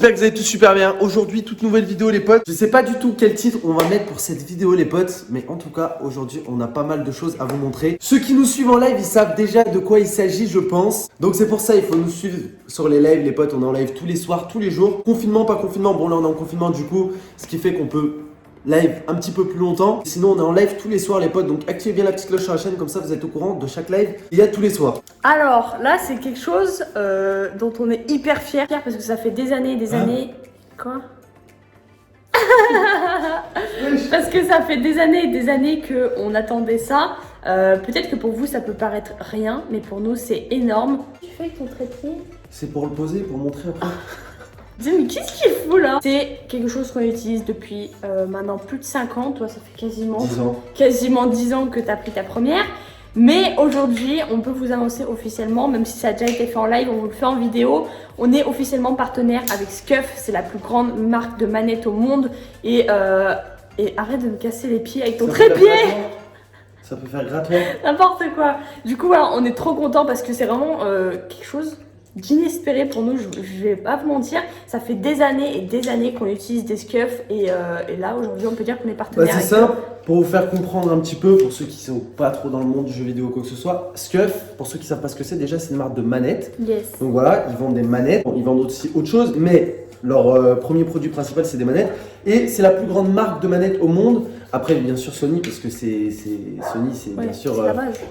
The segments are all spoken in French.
j'espère que vous allez tous super bien. Aujourd'hui, toute nouvelle vidéo les potes. Je sais pas du tout quel titre on va mettre pour cette vidéo les potes, mais en tout cas aujourd'hui on a pas mal de choses à vous montrer. Ceux qui nous suivent en live, ils savent déjà de quoi il s'agit je pense. Donc c'est pour ça il faut nous suivre sur les lives les potes. On est en live tous les soirs, tous les jours. Confinement, pas confinement, bon là on est en confinement du coup, ce qui fait qu'on peut live un petit peu plus longtemps. Sinon on est en live tous les soirs les potes, donc activez bien la petite cloche sur la chaîne, comme ça vous êtes au courant de chaque live il y a tous les soirs. Alors là c'est quelque chose dont on est hyper fiers parce que ça fait des années et des années. Quoi? Parce que ça fait des années et des années qu'on attendait ça. Peut-être que pour vous ça peut paraître rien, mais pour nous c'est énorme. Tu fais avec ton trépied? C'est pour le poser, pour montrer après. Dis mais qu'est-ce qu'il fout là? C'est quelque chose qu'on utilise depuis maintenant plus de 5 ans. Toi ça fait quasiment 10 ans que tu as pris ta première. Mais aujourd'hui on peut vous annoncer officiellement, même si ça a déjà été fait en live, on vous le fait en vidéo. On est officiellement partenaire avec Scuf, c'est la plus grande marque de manettes au monde. Et arrête de me casser les pieds avec ton trépied. Ça peut faire grattoir. N'importe quoi. Du coup voilà, on est trop contents parce que c'est vraiment quelque chose d'inespéré pour nous, je vais pas vous mentir. Ça fait des années et des années qu'on utilise des Scuf et là aujourd'hui on peut dire qu'on est partenaire. C'est ça, pour vous faire comprendre un petit peu, pour ceux qui sont pas trop dans le monde du jeu vidéo ou quoi que ce soit, Scuf, pour ceux qui savent pas ce que c'est, déjà c'est une marque de manettes. Yes. Donc voilà, ils vendent des manettes, ils vendent aussi autre chose, mais leur premier produit principal c'est des manettes. Et c'est la plus grande marque de manettes au monde. Après bien sûr Sony, parce que Sony c'est bien sûr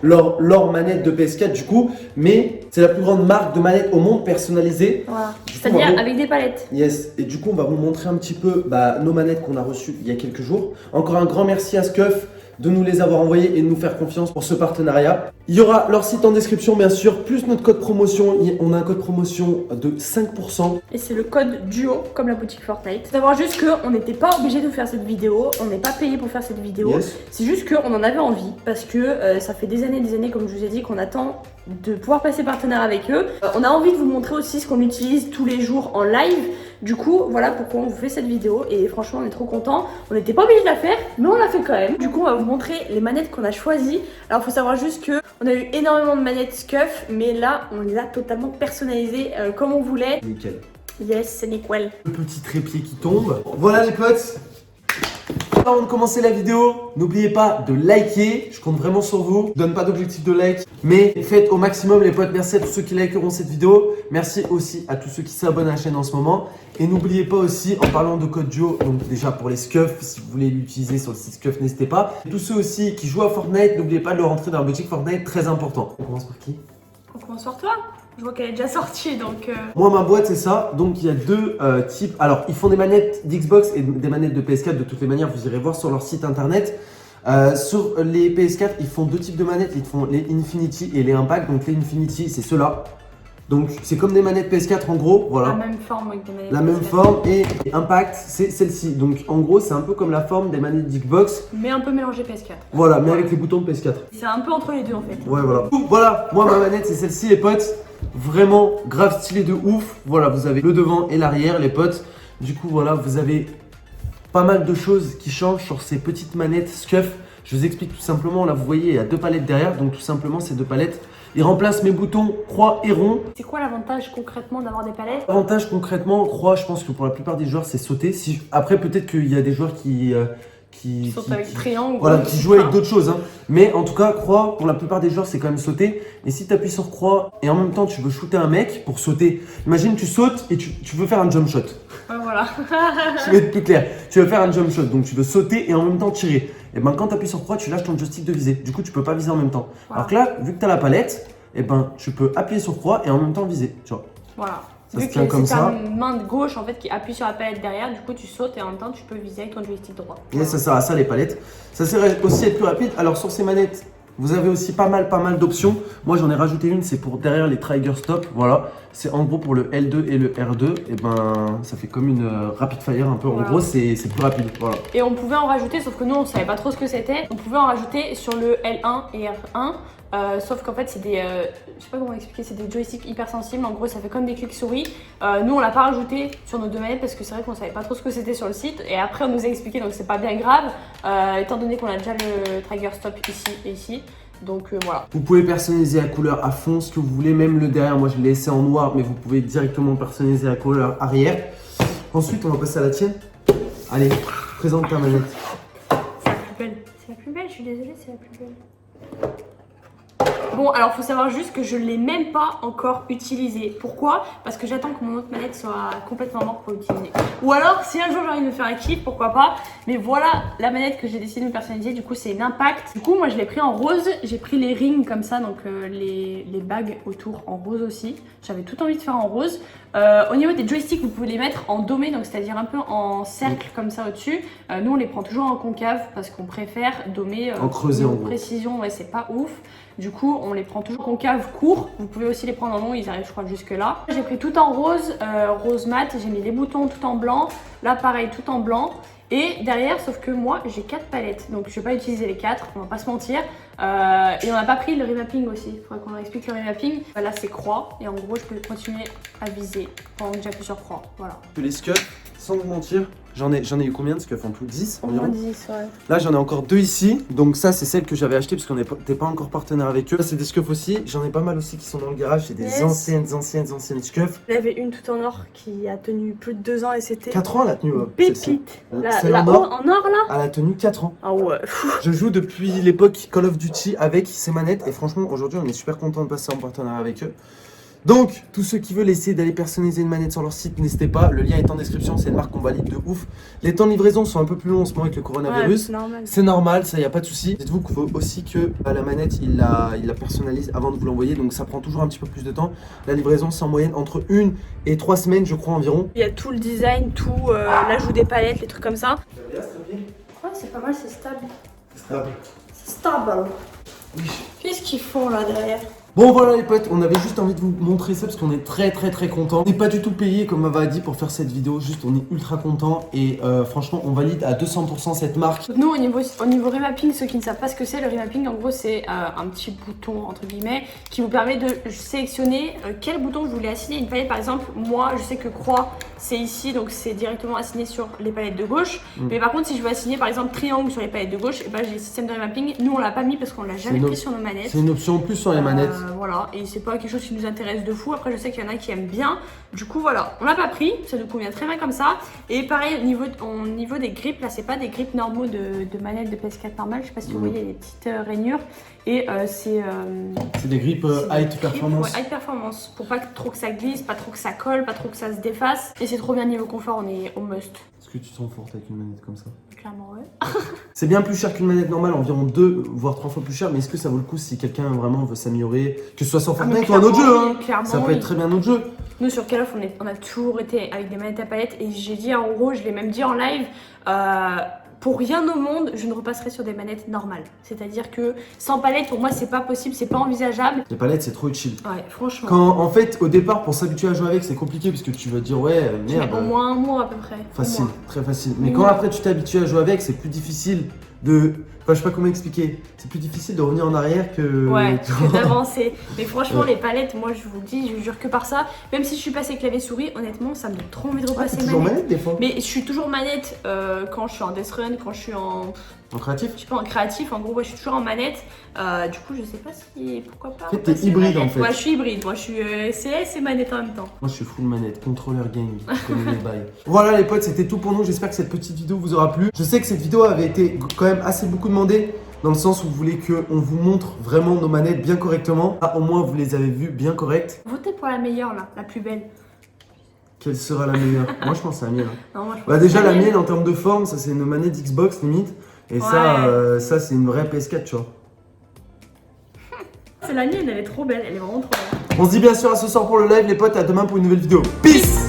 leur manette de PS4 du coup. Mais c'est la plus grande marque de manettes au monde personnalisée. Voilà. C'est-à-dire avec des palettes. Yes, et du coup on va vous montrer un petit peu nos manettes qu'on a reçues il y a quelques jours. Encore un grand merci à Scuf de nous les avoir envoyés et de nous faire confiance pour ce partenariat. Il y aura leur site en description bien sûr, plus notre code promotion. On a un code promotion de 5%. Et c'est le code DUO, comme la boutique Fortnite. Faut savoir juste qu'on n'était pas obligé de faire cette vidéo, on n'est pas payé pour faire cette vidéo. Yes. C'est juste qu'on en avait envie, parce que ça fait des années, comme je vous ai dit, qu'on attend de pouvoir passer partenaire avec eux. On a envie de vous montrer aussi ce qu'on utilise tous les jours en live. Du coup, voilà pourquoi on vous fait cette vidéo et franchement on est trop contents. On n'était pas obligé de la faire, mais on l'a fait quand même. Du coup, on va vous montrer les manettes qu'on a choisies. Alors, faut savoir juste que on a eu énormément de manettes Scuf, mais là, on les a totalement personnalisées comme on voulait. Nickel. Yes, c'est nickel. Le petit trépied qui tombe. Voilà les potes. Avant de commencer la vidéo, n'oubliez pas de liker, je compte vraiment sur vous. Je donne pas d'objectif de like, mais faites au maximum les potes. Merci à tous ceux qui likeront cette vidéo. Merci aussi à tous ceux qui s'abonnent à la chaîne en ce moment. Et n'oubliez pas aussi, en parlant de code DUO, donc déjà pour les Scuf, si vous voulez l'utiliser sur le site Scuf, n'hésitez pas. Et tous ceux aussi qui jouent à Fortnite, n'oubliez pas de le rentrer dans la boutique Fortnite, très important. On commence par qui? On commence par toi. Je vois qu'elle est déjà sortie donc. Moi, ma boîte, c'est ça. Donc, il y a deux types. Alors, ils font des manettes d'Xbox et des manettes de PS4. De toutes les manières, vous irez voir sur leur site internet. Sur les PS4, ils font deux types de manettes. Ils font les Infinity et les Impact. Donc, les Infinity, c'est ceux-là. Donc, c'est comme des manettes PS4 en gros. Voilà. La même forme avec des manettes. La même forme. Et Impact, c'est celle-ci. Donc, en gros, c'est un peu comme la forme des manettes d'Xbox. Mais un peu mélangé PS4. Voilà, mais avec les boutons de PS4. C'est un peu entre les deux en fait. Ouais, voilà. Voilà, moi, ma manette, c'est celle-ci, les potes. Vraiment grave stylé de ouf. Voilà, vous avez le devant et l'arrière les potes. Du coup voilà, vous avez pas mal de choses qui changent sur ces petites manettes Scuf. Je vous explique tout simplement, là vous voyez il y a deux palettes derrière. Donc tout simplement ces deux palettes, ils remplacent mes boutons croix et rond. C'est quoi l'avantage concrètement d'avoir des palettes? L'avantage concrètement, croix, je pense que pour la plupart des joueurs c'est sauter. Après peut-être qu'il y a des joueurs qui sautent avec triangle. Voilà, qui jouent avec d'autres choses. Hein. Mais en tout cas, croix, pour la plupart des joueurs, c'est quand même sauter. Et si tu appuies sur croix et en même temps tu veux shooter un mec pour sauter, imagine tu sautes et tu veux faire un jump shot. Ouais, voilà. Je vais être plus clair. Tu veux faire un jump shot, donc tu veux sauter et en même temps tirer. Et ben quand tu appuies sur croix, tu lâches ton joystick de viser. Du coup, tu peux pas viser en même temps. Wow. Alors que là, vu que tu as la palette, et ben tu peux appuyer sur croix et en même temps viser. Tu vois. Voilà. Ça se tient comme ça. C'est ta main de gauche en fait qui appuie sur la palette derrière, du coup tu sautes et en même temps tu peux viser avec ton joystick droit. Et ça sert à ça les palettes. Ça sert aussi à être plus rapide. Alors sur ces manettes, vous avez aussi pas mal d'options. Moi j'en ai rajouté une, c'est pour derrière les trigger stop. Voilà, c'est en gros pour le L2 et le R2. Et ben ça fait comme une rapid fire un peu. Voilà. En gros c'est plus rapide. Voilà. Et on pouvait en rajouter, sauf que nous on savait pas trop ce que c'était. On pouvait en rajouter sur le L1 et R1. Sauf qu'en fait c'est des, je sais pas comment expliquer, c'est des joysticks hyper sensibles, en gros ça fait comme des clics souris. Nous on l'a pas rajouté sur nos deux manettes parce que c'est vrai qu'on savait pas trop ce que c'était sur le site et après on nous a expliqué donc c'est pas bien grave étant donné qu'on a déjà le trigger stop ici et ici. Donc voilà. Vous pouvez personnaliser la couleur à fond, ce que vous voulez, même le derrière, moi je l'ai laissé en noir mais vous pouvez directement personnaliser la couleur arrière. Ensuite, on va passer à la tienne. Allez, présente ta manette. C'est la plus belle. C'est la plus belle, je suis désolée, c'est la plus belle. Bon, alors faut savoir juste que je ne l'ai même pas encore utilisée. Pourquoi? Parce que j'attends que mon autre manette soit complètement morte pour l'utiliser. Ou alors, si un jour j'ai envie de me faire un kiff, pourquoi pas. Mais voilà la manette que j'ai décidé de me personnaliser. Du coup, c'est une Impact. Du coup, moi je l'ai pris en rose. J'ai pris les rings comme ça, donc les bagues autour en rose aussi. J'avais tout envie de faire en rose. Au niveau des joysticks, vous pouvez les mettre en domé, donc c'est-à-dire un peu en cercle comme ça au-dessus. Nous, on les prend toujours en concave parce qu'on préfère dommer en creusé en gros. Précision, ouais, c'est pas ouf. Du coup, on les prend toujours concave court. Vous pouvez aussi les prendre en long, ils arrivent, je crois, jusque là. J'ai pris tout en rose, rose mat. J'ai mis les boutons tout en blanc. Là, pareil, tout en blanc. Et derrière, sauf que moi, j'ai 4 palettes. Donc, je vais pas utiliser les 4, on va pas se mentir. Et on n'a pas pris le remapping aussi. Il faudrait qu'on leur explique le remapping. Là, c'est croix. Et en gros, je peux continuer à viser pendant que j'appuie sur croix. Voilà. Les scuffs, sans vous mentir, j'en ai eu combien de scuffs en tout? 10 environ? 10, ouais. Là, j'en ai encore 2 ici. Donc, ça, c'est celle que j'avais achetée parce qu'on n'était pas encore partenaire avec eux. Ça, c'est des scuffs aussi. J'en ai pas mal aussi qui sont dans le garage. C'est des anciennes scuffs. Il y avait une tout en or qui a tenu plus de 2 ans et c'était 4 ans, elle a tenu. pépite. Celle La en or, en or là? elle a tenu 4 ans. Ah ouais. Je joue depuis l'époque Call of Duty avec ces manettes. Et franchement, aujourd'hui, on est super content de passer en partenariat avec eux. Donc, tous ceux qui veulent essayer d'aller personnaliser une manette sur leur site, n'hésitez pas. Le lien est en description. C'est une marque qu'on valide de ouf. Les temps de livraison sont un peu plus longs en ce moment avec le coronavirus. Ouais, c'est normal, ça y a pas de souci. Dites-vous qu'il faut aussi que la manette, il la personnalise avant de vous l'envoyer. Donc, ça prend toujours un petit peu plus de temps. La livraison, c'est en moyenne entre 1 et 3 semaines, je crois environ. Il y a tout le design, tout l'ajout des palettes, les trucs comme ça. Ouais, c'est pas mal, c'est stable. C'est stable. Oui. Qu'est-ce qu'ils font là derrière? Bon voilà les potes, on avait juste envie de vous montrer ça parce qu'on est très contents. On n'est pas du tout payé comme Ava a dit pour faire cette vidéo, juste on est ultra content et franchement on valide à 200% cette marque. Nous au niveau remapping, ceux qui ne savent pas ce que c'est, le remapping en gros c'est un petit bouton entre guillemets qui vous permet de sélectionner quel bouton vous voulez assigner une palette. Par exemple moi je sais que croix c'est ici donc c'est directement assigné sur les palettes de gauche. Mais par contre si je veux assigner par exemple triangle sur les palettes de gauche, et ben j'ai le système de remapping. Nous on l'a pas mis parce qu'on l'a jamais pris sur nos manettes. C'est une option en plus sur les manettes. Voilà, et c'est pas quelque chose qui nous intéresse de fou. Après, je sais qu'il y en a qui aiment bien. Du coup, voilà, on l'a pas pris. Ça nous convient très bien comme ça. Et pareil, au niveau des grips, là, c'est pas des grips normaux de manette de PS4 normale. Je sais pas si vous voyez, il y a des petites rainures. Et c'est des grips high performance. Ouais, high performance. Pour pas trop que ça glisse, pas trop que ça colle, pas trop que ça se défasse. Et c'est trop bien niveau confort, on est au must. Est-ce que tu te sens forte avec une manette comme ça? Clairement, ouais. C'est bien plus cher qu'une manette normale, environ 2 voire 3 fois plus cher. Mais est-ce que ça vaut le coup si quelqu'un vraiment veut s'améliorer? Que ce soit sur Fortnite ou un autre jeu, hein. Ça peut être très bien un autre jeu. Nous sur Call of, on a toujours été avec des manettes à palette. Et j'ai dit en gros, je l'ai même dit en live. Pour rien au monde, je ne repasserai sur des manettes normales. C'est-à-dire que sans palette, pour moi, c'est pas possible, c'est pas envisageable. Les palettes, c'est trop utile. Ouais, franchement. Quand, en fait, au départ, pour s'habituer à jouer avec, c'est compliqué parce que tu vas te dire, ouais, merde. Au moins un mois à peu près. Facile, très facile. Mais quand après tu t'habitues à jouer avec, c'est plus difficile de. Enfin, je sais pas comment expliquer. C'est plus difficile de revenir en arrière que. Ouais, que d'avancer. Mais franchement, les palettes, moi je vous le dis, je jure que par ça. Même si je suis passée clavier souris, honnêtement, ça me donne trop envie de repasser toujours manette des fois. Mais je suis toujours manette quand je suis en Death Run, quand je suis en créatif. Je sais pas, en créatif, en gros, ouais, je suis toujours en manette. Du coup, je sais pas si. Pourquoi pas. En fait, t'es hybride en fait. Ouais, je suis hybride. Moi, je suis CS et manette en même temps. Moi, je suis full manette, contrôleur gang. Je connais les bails. Voilà, les potes, c'était tout pour nous. J'espère que cette petite vidéo vous aura plu. Je sais que cette vidéo avait été quand même assez beaucoup demandée. Dans le sens où vous voulez qu'on vous montre vraiment nos manettes bien correctement. Ah, au moins, vous les avez vues bien correctes. Votez pour la meilleure, là, la plus belle. Quelle sera la meilleure? Moi, je pense à la mienne. Non, moi, je pense bah, déjà, la mienne, en termes de forme, ça, c'est une manette Xbox limite. Et ouais. ça c'est une vraie PS4, tu vois. C'est la mienne, elle est trop belle. Elle est vraiment trop belle. On se dit bien sûr à ce soir pour le live, les potes. À demain pour une nouvelle vidéo. Peace!